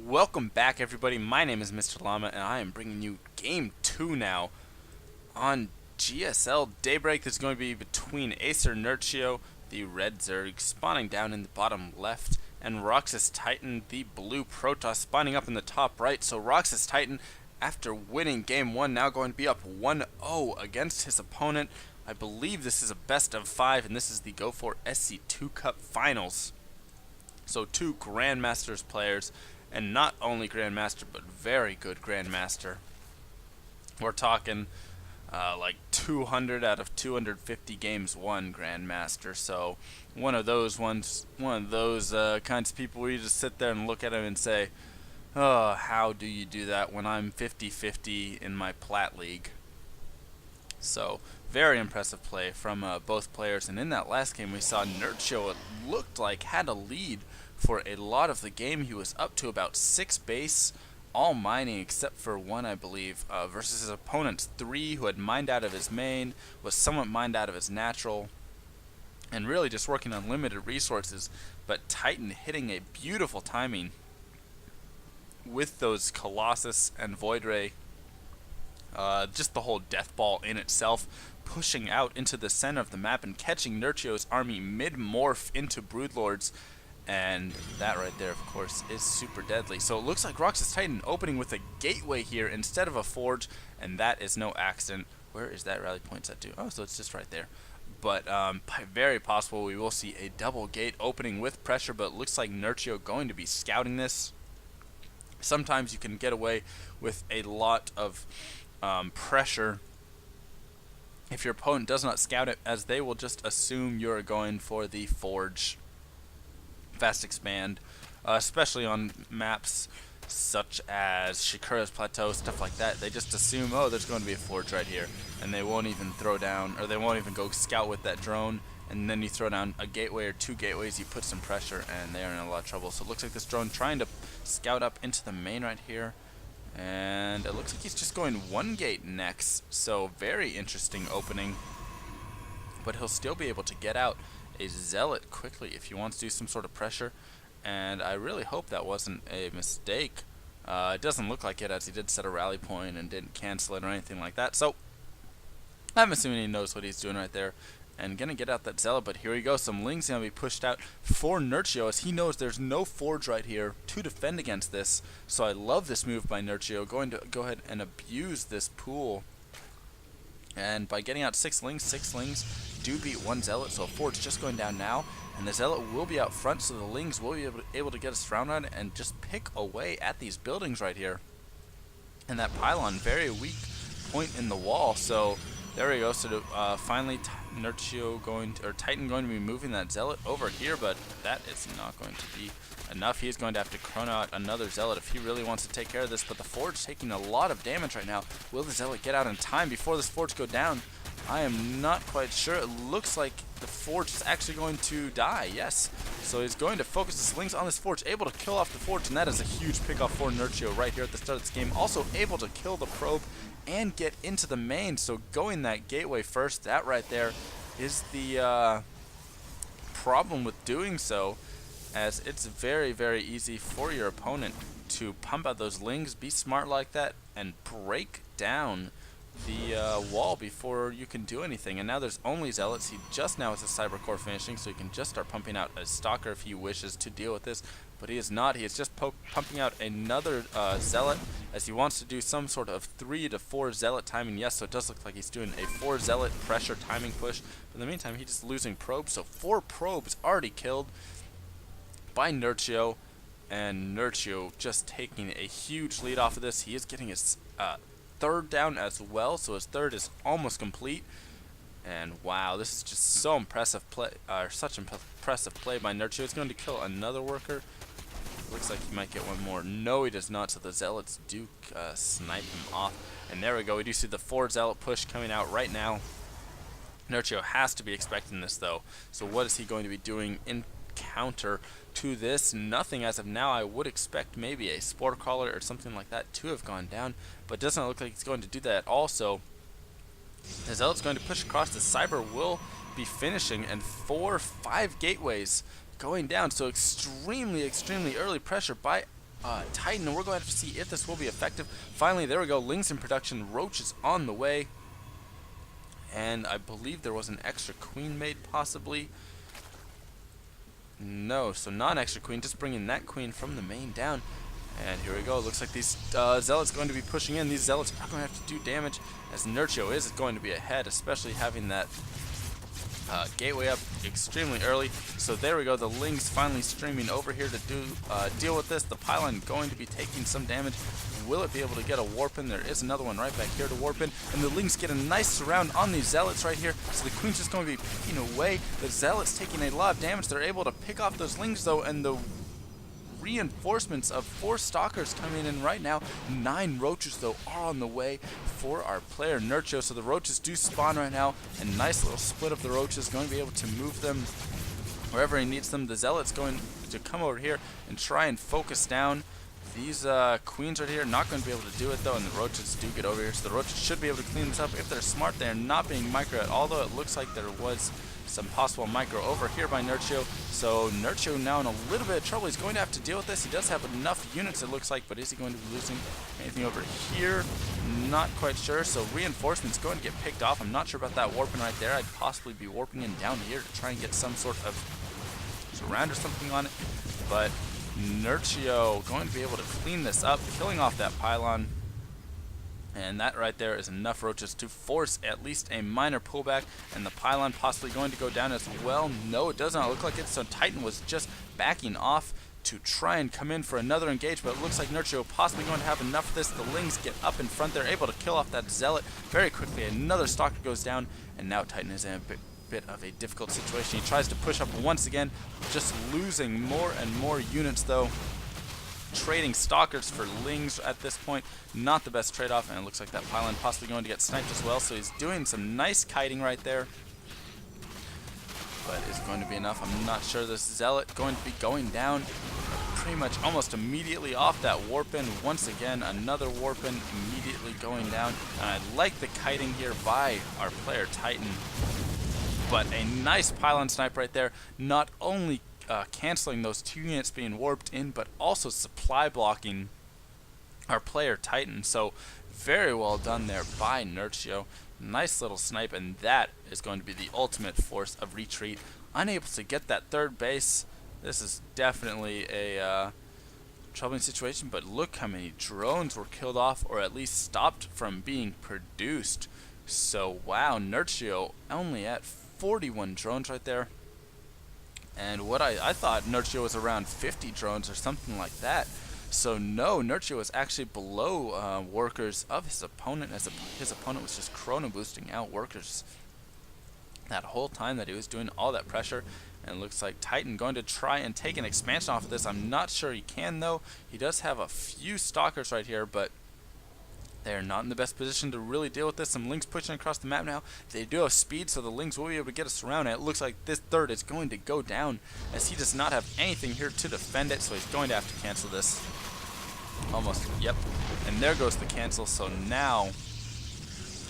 Welcome back, everybody. My name is Mr. Llama, and I am bringing you Game 2 now on GSL Daybreak. This is going to be between AcerNerchio, the red Zerg, spawning down in the bottom left, and roxkisTITAN, the blue Protoss, spawning up in the top right. So roxkisTITAN, after winning Game 1, now going to be up 1-0 against his opponent. I believe this is a best of 5, and this is the Go For SC2 Cup Finals. So two Grandmasters players, and not only Grandmaster, but very good Grandmaster. We're talking like 200 out of 250 games won Grandmaster. So one of those kinds of people where you just sit there and look at him and say, "Oh, how do you do that when I'm 50-50 in my Plat League?" So very impressive play from both players. And in that last game, we saw Nerchio, it looked like, had a lead for a lot of the game. He was up to about 6 base, all mining except for one, I believe, versus his opponent's 3, who had mined out of his main, was somewhat mined out of his natural, and really just working on limited resources. But Titan hitting a beautiful timing with those Colossus and Void Ray, just the whole Death Ball in itself, pushing out into the center of the map and catching Nerchio's army mid-morph into Broodlords. And that right there, of course, is super deadly. So it looks like roxkisTITAN opening with a gateway here instead of a forge, and that is no accident. Where is that rally point set to? Oh, so it's just right there. But very possible we will see a double gate opening with pressure, but it looks like Nerchio going to be scouting this. Sometimes you can get away with a lot of pressure if your opponent does not scout it, as they will just assume you're going for the forge. Fast expand, especially on maps such as Shikura's Plateau, stuff like that. They just assume, oh, there's going to be a forge right here, and they won't even throw down, or they won't even go scout with that drone. And then you throw down a gateway or 2 gateways, you put some pressure, and they are in a lot of trouble. So it looks like this drone trying to scout up into the main right here, and it looks like he's just going 1 gate next. So very interesting opening, but he'll still be able to get out a Zealot quickly if he wants to do some sort of pressure, and I really hope that wasn't a mistake. It doesn't look like it, as he did set a rally point and didn't cancel it or anything like that. So I'm assuming he knows what he's doing right there and gonna get out that Zealot. But here we go, some Lings gonna be pushed out for Nerchio, as he knows there's no forge right here to defend against this. So I love this move by Nerchio, going to go ahead and abuse this pool. And by getting out 6 Lings do beat 1 Zealot, so a forge just going down now, and the Zealot will be out front, so the Lings will be able to get a surround on and just pick away at these buildings right here. And that pylon, very weak point in the wall, so there we go. So finally Nerchio Titan going to be moving that Zealot over here, but that is not going to be enough. He's going to have to chrono out another Zealot if he really wants to take care of this, but the forge taking a lot of damage right now. Will the Zealot get out in time before this forge go down? I am not quite sure. It looks like the forge is actually going to die, yes. So he's going to focus his slings on this forge, able to kill off the forge, and that is a huge pickoff for Nerchio right here at the start of this game. Also able to kill the probe and get into the main, so going that gateway first, that right there is the problem with doing so, as it's very, very easy for your opponent to pump out those Lings, be smart like that, and break down the wall before you can do anything. And now there's only Zealots. He just now has a Cyber Core finishing, so he can just start pumping out a Stalker if he wishes to deal with this, but he is not. He is just pumping out another Zealot, as he wants to do some sort of 3 to 4 Zealot timing. Yes, so it does look like he's doing a 4 Zealot pressure timing push, but in the meantime he's just losing probes, so 4 probes already killed by Nerchio, and Nerchio just taking a huge lead off of this. He is getting his 3rd down as well, so his 3rd is almost complete. And wow, this is just so impressive play, such impressive play by Nerchio. He's going to kill another worker. Looks like he might get one more. No, he does not, so the Zealots do snipe him off. And there we go, we do see the 4 Zealot push coming out right now. Nerchio has to be expecting this though, so what is he going to be doing in counter to this? Nothing as of now. I would expect maybe a Spore Crawler or something like that to have gone down, but doesn't look like he's going to do that at all. So the Zealot's going to push across. The Cyber will be finishing, and 4 or 5 gateways going down. So extremely early pressure by Titan, and we're going to have to see if this will be effective. Finally, there we go. Lings in production. Roach is on the way. And I believe there was an extra queen made, possibly. No, so not an extra queen, just bringing that queen from the main down. And here we go. Looks like these zealots going to be pushing in. These zealots are going to have to do damage, as Nerchio is going to be ahead, especially having that gateway up extremely early. So there we go. The Lings finally streaming over here to deal with this. The pylon going to be taking some damage. Will it be able to get a warp in? There is another one right back here to warp in. And the Lings get a nice surround on these zealots right here. So the queen's just going to be picking away. The zealots taking a lot of damage. They're able to pick off those Lings though, and the reinforcements of 4 stalkers coming in right now. 9 roaches though are on the way for our player Nerchio. So the roaches do spawn right now. A nice little split of the roaches, going to be able to move them wherever he needs them. The zealot's going to come over here and try and focus down these queens right here. Not going to be able to do it though, and the roaches do get over here. So the roaches should be able to clean this up if they're smart. They are not being micro at all though. It looks like there was some possible micro over here by Nerchio. So Nerchio now in a little bit of trouble. He's going to have to deal with this. He does have enough units, it looks like, but is he going to be losing anything over here? Not quite sure. So reinforcements going to get picked off. I'm not sure about that warping right there. I'd possibly be warping in down here to try and get some sort of surround or something on it. But Nerchio going to be able to clean this up, killing off that pylon. And that right there is enough roaches to force at least a minor pullback, and the pylon possibly going to go down as well. No, it does not look like it. So Titan was just backing off to try and come in for another engage, but it looks like Nerchio possibly going to have enough of this. The Lings get up in front. They're able to kill off that zealot very quickly. Another stalker goes down, and now Titan is in a bit of a difficult situation. He tries to push up once again, just losing more and more units though. Trading stalkers for Lings at this point, not the best trade-off, and it looks like that pylon possibly going to get sniped as well. So he's doing some nice kiting right there, but is going to be enough? I'm not sure. This zealot going to be going down pretty much almost immediately off that warp-in. Once again, another warp-in immediately going down, and I like the kiting here by our player Titan, but a nice pylon snipe right there, not only canceling those 2 units being warped in, but also supply blocking our player Titan. So very well done there by Nerchio. Nice little snipe, and that is going to be the ultimate force of retreat. Unable to get that 3rd base. This is definitely a troubling situation, but look how many drones were killed off, or at least stopped from being produced. So wow, Nerchio only at 41 drones right there. And what I thought Nerchio was around 50 drones or something like that. So no, Nerchio was actually below workers of his opponent, as his opponent was just chrono boosting out workers that whole time that he was doing all that pressure. And it looks like Titan going to try and take an expansion off of this. I'm not sure he can though. He does have a few stalkers right here, but they're not in the best position to really deal with this. Some Lings pushing across the map now. They do have speed, so the Lings will be able to get us around. And it looks like this 3rd is going to go down, as he does not have anything here to defend it. So he's going to have to cancel this. Almost, yep. And there goes the cancel. So now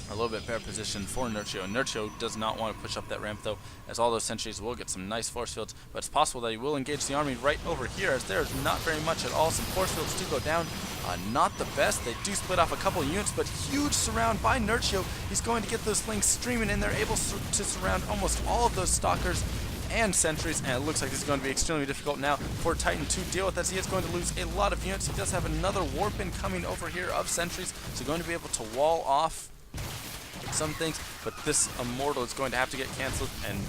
a little bit better position for Nerchio. Nerchio does not want to push up that ramp though, as all those sentries will get some nice force fields, but it's possible that he will engage the army right over here, as there's not very much at all. Some force fields do go down. Not the best. They do split off a couple of units, but huge surround by Nerchio. He's going to get those Lings streaming in. They're able to surround almost all of those stalkers and sentries, and it looks like this is going to be extremely difficult now for Titan to deal with, as he is going to lose a lot of units. He does have another warp-in coming over here of sentries, so going to be able to wall off some things, but this Immortal is going to have to get canceled, and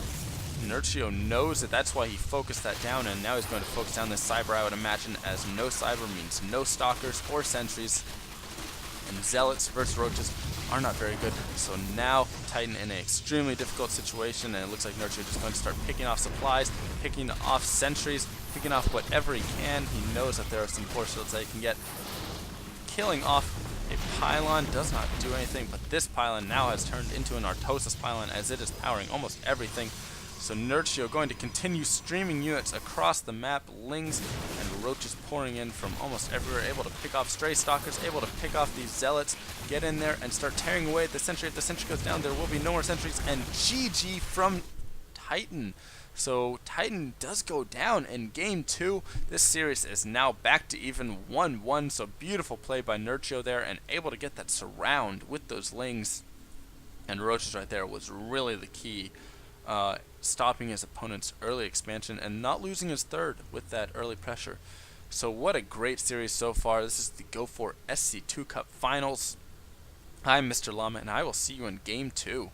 Nerchio knows that. That's why he focused that down, and now he's going to focus down this Cyber, I would imagine, as no Cyber means no Stalkers or Sentries, and Zealots versus Roaches are not very good. So now Titan in an extremely difficult situation, and it looks like Nerchio is going to start picking off supplies, picking off Sentries, picking off whatever he can. He knows that there are some force fields that he can get. Killing off a pylon does not do anything, but this pylon now has turned into an Artosis pylon, as it is powering almost everything. So Nerchio going to continue streaming units across the map. Lings and Roaches pouring in from almost everywhere, able to pick off stray stalkers, able to pick off these zealots, get in there and start tearing away at the sentry. If the sentry goes down, there will be no more sentries, and GG from Titan. So Titan does go down in game 2. This series is now back to even 1-1. So beautiful play by Nerchio there, and able to get that surround with those lings and roaches right there was really the key. Stopping his opponent's early expansion and not losing his third with that early pressure. So what a great series so far. This is the Go4 SC2 Cup Finals. I'm Mr. Llama, and I will see you in Game 2.